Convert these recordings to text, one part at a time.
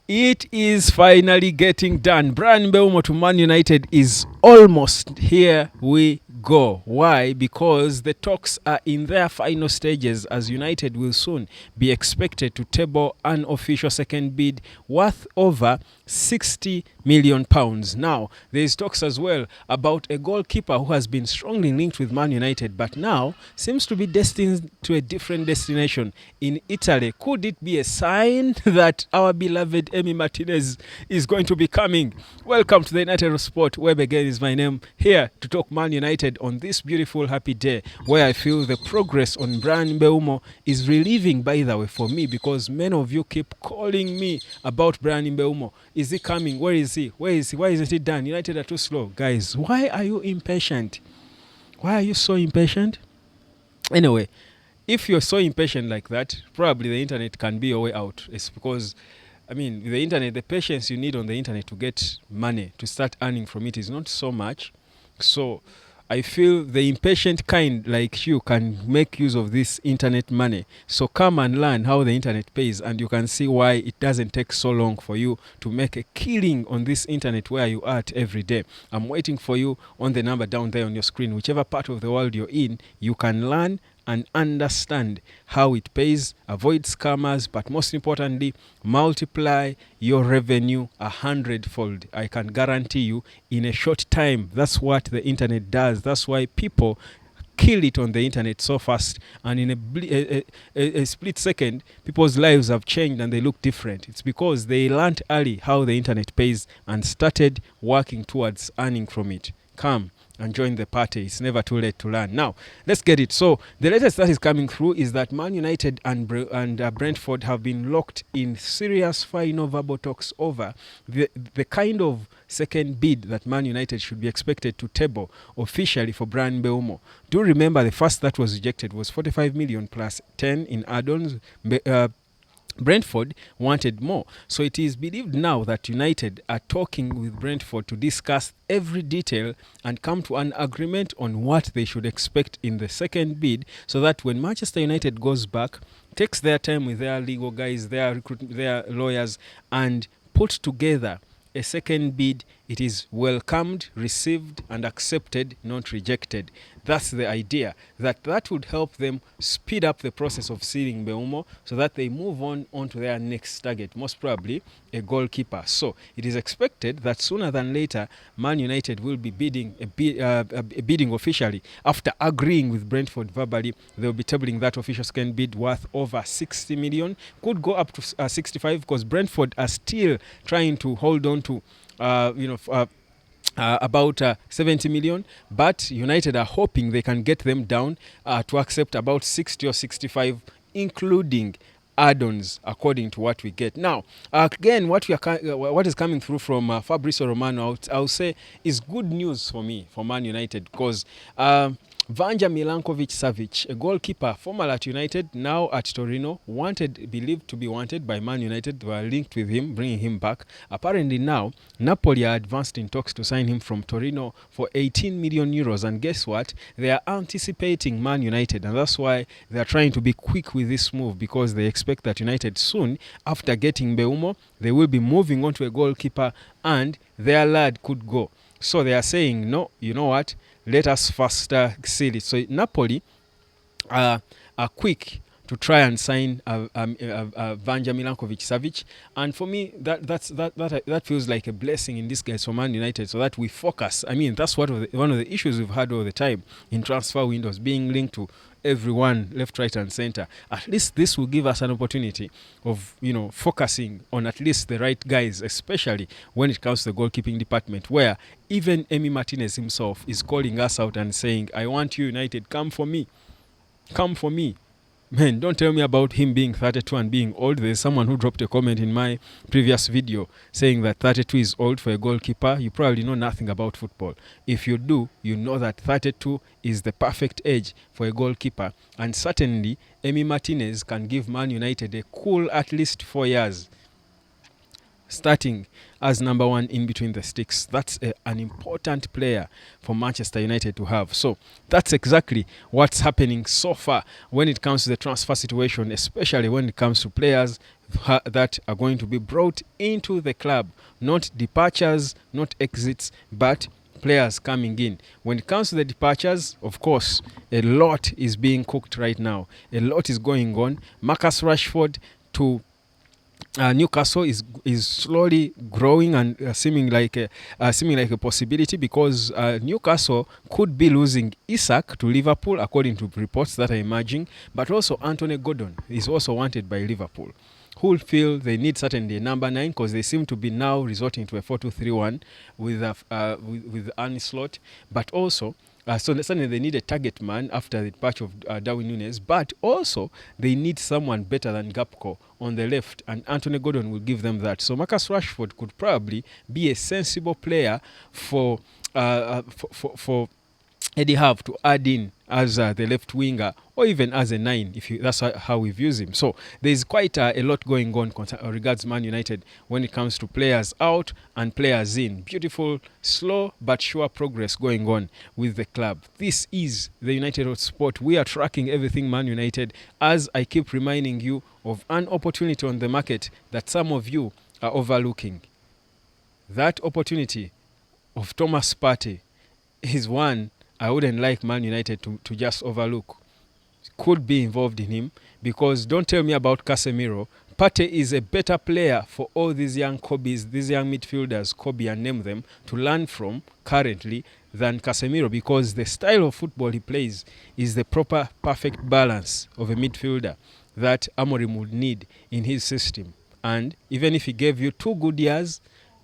It is finally getting done. Brian Beumo to Man United is almost here we go. Why? Because the talks are in their final stages, as United will soon be expected to table an official second bid worth over £60 million. Now, there is talks as well about a goalkeeper who has been strongly linked with Man United, but now seems to be destined to a different destination in Italy. Could it be a sign that our beloved Emi Martinez is going to be coming? Welcome to the United of Sport. Web again is my name, here to talk Man United on this beautiful happy day where I feel the progress on Brian Beumo is relieving, by the way, for me, because many of you keep calling me about Brian Beumo. Is he coming? Where is he? Where is he? Why isn't he done? United are too slow. Guys, why are you impatient? Why are you so impatient? Anyway, if you're so impatient like that, probably the internet can be your way out. It's because, I mean, with the internet, the patience you need on the internet to get money, to start earning from it, is not so much. So I feel the impatient kind like you can make use of this internet money. So come and learn how the internet pays, and you can see why it doesn't take so long for you to make a killing on this internet where you are at every day. I'm waiting for you on the number down there on your screen. Whichever part of the world you're in, you can learn and understand how it pays, avoid scammers, but most importantly, multiply your revenue 100-fold. I can guarantee you in a short time. That's what the internet does. That's why people kill it on the internet so fast, and in a split second, people's lives have changed and they look different. It's because they learned early how the internet pays and started working towards earning from it. Come and join the party. It's never too late to learn. Now, let's get it. So, the latest that is coming through is that Man United and Brentford have been locked in serious final verbal talks over the kind of second bid that Man United should be expected to table officially for Brian Beumo. Do remember the first that was rejected was 45 million plus 10 in add-ons. Brentford wanted more. So it is believed now that United are talking with Brentford to discuss every detail and come to an agreement on what they should expect in the second bid, so that when Manchester United goes back, takes their time with their legal guys, their lawyers, and put together a second bid, it is welcomed, received, and accepted, not rejected. That's the idea. That would help them speed up the process of sealing Beumo, so that they move on to their next target, most probably a goalkeeper. So it is expected that sooner than later, Man United will be bidding officially. After agreeing with Brentford verbally, they'll be tabling that official second bid worth over 60 million. Could go up to 65, because Brentford are still trying to hold on to about 70 million, but United are hoping they can get them down to accept about 60 or 65, including add-ons, according to what we get. Now, again, what is coming through from Fabrizio Romano, I'll say, is good news for me, for Man United, because Vanja Milankovic-Savic, a goalkeeper, formerly at United, now at Torino, believed to be wanted by Man United. They were linked with him, bringing him back. Apparently now, Napoli are advanced in talks to sign him from Torino for 18 million euros. And guess what? They are anticipating Man United, and that's why they are trying to be quick with this move, because they expect that United soon, after getting Beumo, they will be moving on to a goalkeeper, and their lad could go. So they are saying, no, you know what? Let us faster seal it. So Napoli are quick to try and sign Vanja Milankovic-Savic, and for me that feels like a blessing in disguise for Man United, so that we focus. I mean, that's one of the issues we've had all the time in transfer windows, being linked to everyone left, right, and center. At least this will give us an opportunity of focusing on at least the right guys, especially when it comes to the goalkeeping department, where even Emi Martinez himself is calling us out and saying, I want you, United, come for me. Man, don't tell me about him being 32 and being old. There's someone who dropped a comment in my previous video saying that 32 is old for a goalkeeper. You probably know nothing about football. If you do, you know that 32 is the perfect age for a goalkeeper. And certainly, Emi Martinez can give Man United a cool at least 4 years, starting as number one in between the sticks. That's an important player for Manchester United to have. So that's exactly what's happening so far when it comes to the transfer situation, especially when it comes to players that are going to be brought into the club. Not departures, not exits, but players coming in. When it comes to the departures, of course, a lot is being cooked right now. A lot is going on. Marcus Rashford to Newcastle is slowly growing and seeming like a possibility, because Newcastle could be losing Isak to Liverpool, according to reports that are emerging. But also Anthony Gordon is also wanted by Liverpool, who feel they need certainly a number 9, because they seem to be now resorting to a 4-2-3-1 with Arne Slot, but also. So suddenly they need a target man after the departure of Darwin Núñez, but also they need someone better than Gakpo on the left, and Anthony Gordon will give them that. So Marcus Rashford could probably be a sensible player for Eddie Howe to add in as the left winger, or even as a 9, if that's how we view him. So there's quite a lot going on regards Man United when it comes to players out and players in. Beautiful, slow but sure progress going on with the club. This is the United Hot Sport. We are tracking everything Man United, as I keep reminding you of an opportunity on the market that some of you are overlooking. That opportunity of Thomas Partey is one I wouldn't like Man United to just overlook. Could be involved in him, because don't tell me about Casemiro. Partey is a better player for all these young Kobes, these young midfielders, Kobe and name them, to learn from currently than Casemiro, because the style of football he plays is the proper, perfect balance of a midfielder that Amorim would need in his system. And even if he gave you 2 good years,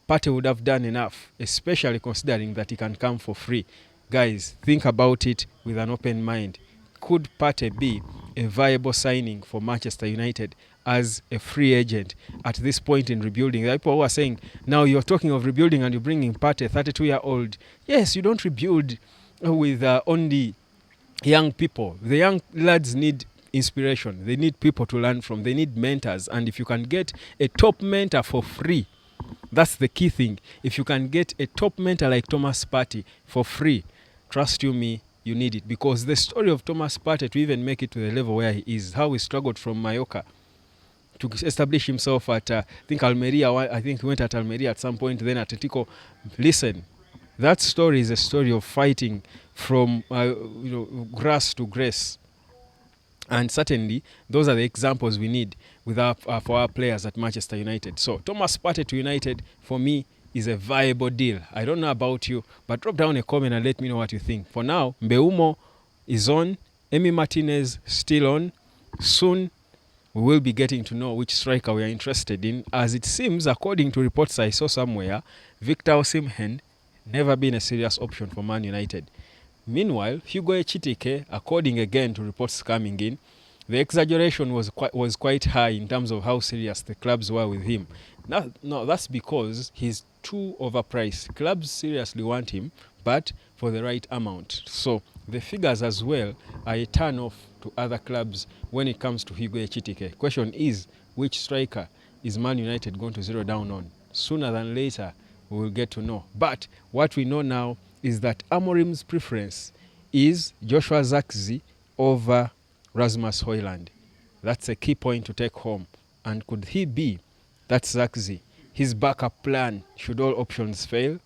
Partey would have done enough, especially considering that he can come for free. Guys, think about it with an open mind. Could Partey be a viable signing for Manchester United as a free agent at this point in rebuilding? There are people who are saying, now you're talking of rebuilding and you're bringing Partey, 32-year-old. Yes, you don't rebuild with only young people. The young lads need inspiration. They need people to learn from. They need mentors. And if you can get a top mentor for free, that's the key thing. If you can get a top mentor like Thomas Partey for free, trust you me, you need it. Because the story of Thomas Partey to even make it to the level where he is, how he struggled from Mallorca to establish himself at, I think Almeria. I think he went at Almeria at some point, then Atletico. Listen, that story is a story of fighting from grass to grace. And certainly, those are the examples we need with for our players at Manchester United. So, Thomas Partey to United, for me, is a viable deal. I don't know about you, but drop down a comment and let me know what you think. For now, Beumo is on. Emi Martinez still on. Soon, we will be getting to know which striker we are interested in. As it seems, according to reports I saw somewhere, Victor Osimhen never been a serious option for Man United. Meanwhile, Hugo Ekitike, according again to reports coming in, the exaggeration was quite high in terms of how serious the clubs were with him. No, that's because he's too overpriced. Clubs seriously want him, but for the right amount. So the figures as well are a turn off to other clubs when it comes to Hugo Ekitike. Question is, which striker is Man United going to zero down on? Sooner than later, we will get to know. But what we know now is that Amorim's preference is Joshua Zirkzee over Rasmus Højlund. That's a key point to take home. And could he be, that's Zirkzee, his backup plan should all options fail?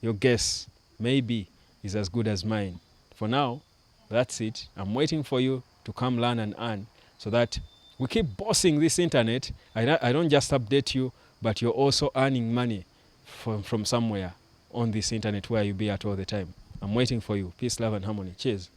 Your guess, maybe, is as good as mine. For now, that's it. I'm waiting for you to come learn and earn so that we keep bossing this internet. I don't just update you, but you're also earning money from somewhere on this internet where you be at all the time. I'm waiting for you. Peace, love, and harmony. Cheers.